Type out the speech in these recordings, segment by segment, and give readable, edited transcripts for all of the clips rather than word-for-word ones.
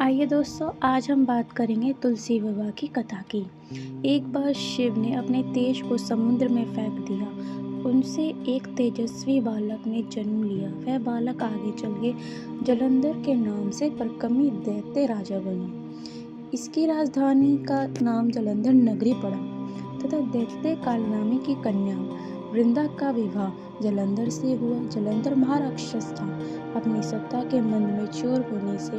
आइए दोस्तों, आज हम बात करेंगे तुलसी विवाह की कथा की। एक बार शिव ने अपने तेज को समुद्र में फेंक दिया। उनसे एक तेजस्वी बालक ने जन्म लिया। वह बालक आगे चल के जलंधर के नाम से परकमी दैत्य राजा बना। इसकी राजधानी का नाम जलंधर नगरी पड़ा तथा दैत्य कालनामी की कन्या वृंदा का विवाह जलंधर से हुआ। जलंधर महाराक्षस था। अपनी सत्ता के मंद में चूर होने से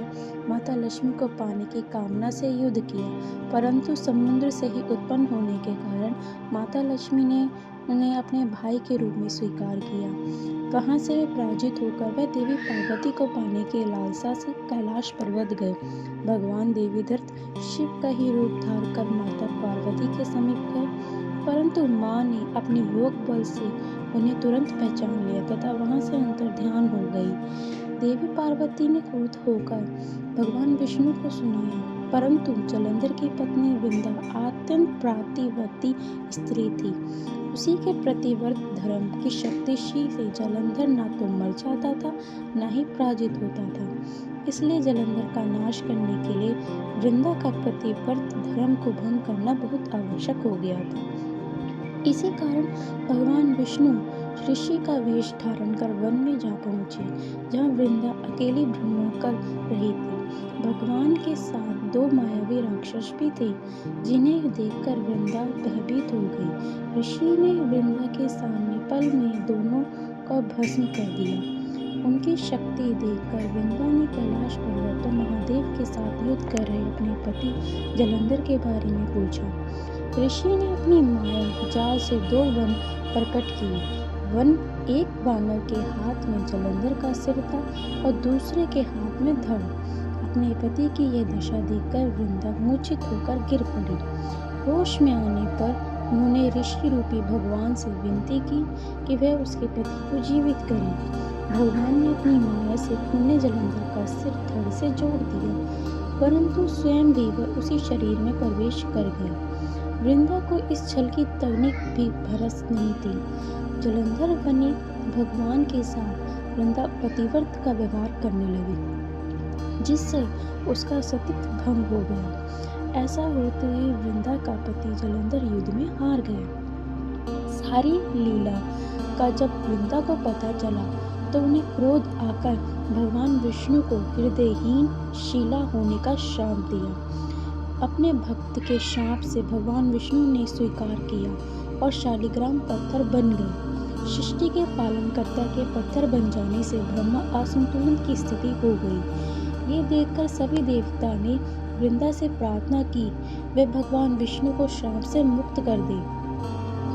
माता लक्ष्मी को पाने की कामना से युद्ध किया, परंतु समुद्र से ही उत्पन्न होने के कारण माता लक्ष्मी ने उन्हें अपने भाई के रूप में स्वीकार किया। वहां से वे पराजित होकर वह देवी पार्वती को पाने के लालसा से कैलाश पर्वत गए। भगवान देवीधर्त शिव का ही रूप धार कर माता पार्वती के समीप गए, परंतु माँ ने अपने योग बल से उन्हें तुरंत पहचान लिया तथा वहां से अंतर्ध्यान हो गई। देवी पार्वती ने क्रुद्ध होकर भगवान विष्णु को सुनाया, परंतु जलंधर की पत्नी वृंदा अत्यंत प्रतिव्रती स्त्री थी। उसी के प्रतिव्रत धर्म की शक्ति से जलंधर न तो मर जाता था न ही पराजित होता था। इसलिए जलंधर का नाश करने के लिए वृंदा का प्रतिव्रत धर्म को भंग करना बहुत आवश्यक हो गया था। इसी कारण भगवान विष्णु ऋषि का वेश धारण कर वन में जा पहुंचे, जहां वृंदा अकेली भ्रमण कर रही थी। भगवान के साथ दो मायावी राक्षस भी थे, जिन्हें देखकर वृंदा भयभीत हो गई। ऋषि ने वृंदा के सामने पल में दोनों को भस्म कर दिया। उनकी शक्ति देखकर वृंदा ने कैलाश पर्वत पर महादेव के साथ युद्ध कर रहे अपने पति जलंधर के बारे में पूछा। ऋषि ने अपनी माया जाल से दो वन प्रकट किए। वन एक वानर के हाथ में जलंधर का सिर था और दूसरे के हाथ में धड़। अपने पति की यह दशा देखकर वृंदा मूर्छित होकर गिर पड़ी। होश में आने पर उन्होंने ऋषि रूपी भगवान से विनती की कि वह उसके पति को जीवित करें। भगवान ने अपनी माया से पुण्य जलंधर का सिर धड़ से जोड़ दिया, परंतु स्वयं भी वह उसी शरीर में प्रवेश कर गया। वृंदा को इस छल की तनिक भी भरस नहीं थी। जलंधर बने भगवान के साथ वृंदा पतिव्रत का व्यवहार करने लगी, जिससे उसका सतीत्व भंग हो गया। ऐसा होते हुए वृंदा का पति जलंधर युद्ध में हार गया। सारी लीला का जब वृंदा को पता चला तो उन्हें क्रोध आकर भगवान विष्णु को हृदयहीन शीला होने का श्राप दिया। अपने भक्त के शाप से भगवान विष्णु ने स्वीकार किया और शालिग्राम पत्थर बन गए। सृष्टि के पालनकर्ता के पत्थर बन जाने से ब्रह्मा असंतुलन की स्थिति हो गई। ये देखकर सभी देवता ने वृंदा से प्रार्थना की वे भगवान विष्णु को श्राप से मुक्त कर दे।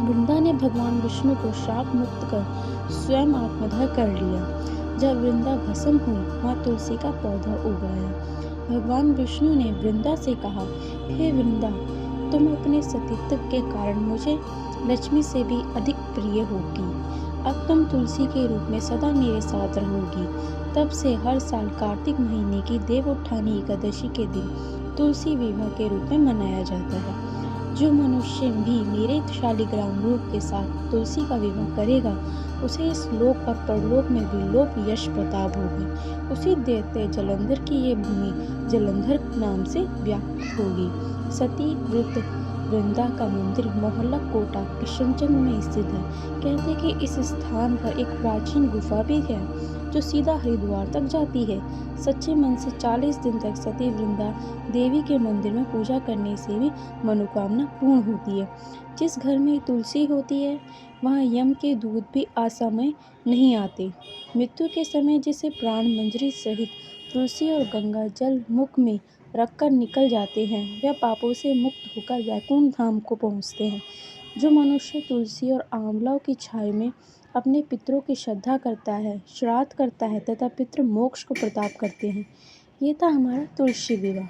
वृंदा ने भगवान विष्णु को श्राप मुक्त कर स्वयं आत्मदाह कर लिया। जब वृंदा भस्म हुई, माँ तुलसी का पौधा उगाया। भगवान विष्णु ने वृंदा से कहा, हे वृंदा, तुम अपने सतीत्व के कारण मुझे लक्ष्मी से भी अधिक प्रिय होगी। अब तुम तुलसी के रूप में सदा मेरे साथ रहोगी। तब से हर साल कार्तिक महीने की देवउत्थानी एकादशी के दिन तुलसी विवाह के रूप में मनाया जाता है। जो मनुष्य भी मेरे शालिग्राम रूप के साथ तुलसी का विवाह करेगा, उसे इस लोक और परलोक में भी लोक यश प्रताप होगी। उसी दैत्य जलंधर की ये भूमि जलंधर नाम से व्याप्त होगी। सती वृत्त वृंदा का मंदिर मोहल्ला कोटा किशनगंज में स्थित है। कहते कि इस स्थान पर एक प्राचीन गुफा भी है जो सीधा हरिद्वार तक जाती है। सच्चे मन से 40 दिन तक सती वृंदा देवी के मंदिर में पूजा करने से भी मनोकामना पूर्ण होती है। जिस घर में तुलसी होती है, वहाँ यम के दूत भी असमय नहीं आते। मृत्यु के समय जिसे प्राण मंजरी सहित तुलसी और गंगा जल मुख में रखकर निकल जाते हैं, वह पापों से मुक्त होकर वैकुंठ धाम को पहुँचते हैं। जो मनुष्य तुलसी और आंवला की छाया में अपने पितरों की श्रद्धा करता है, श्राद्ध करता है तथा पितृ मोक्ष को प्रदान करते हैं। ये था हमारा तुलसी विवाह।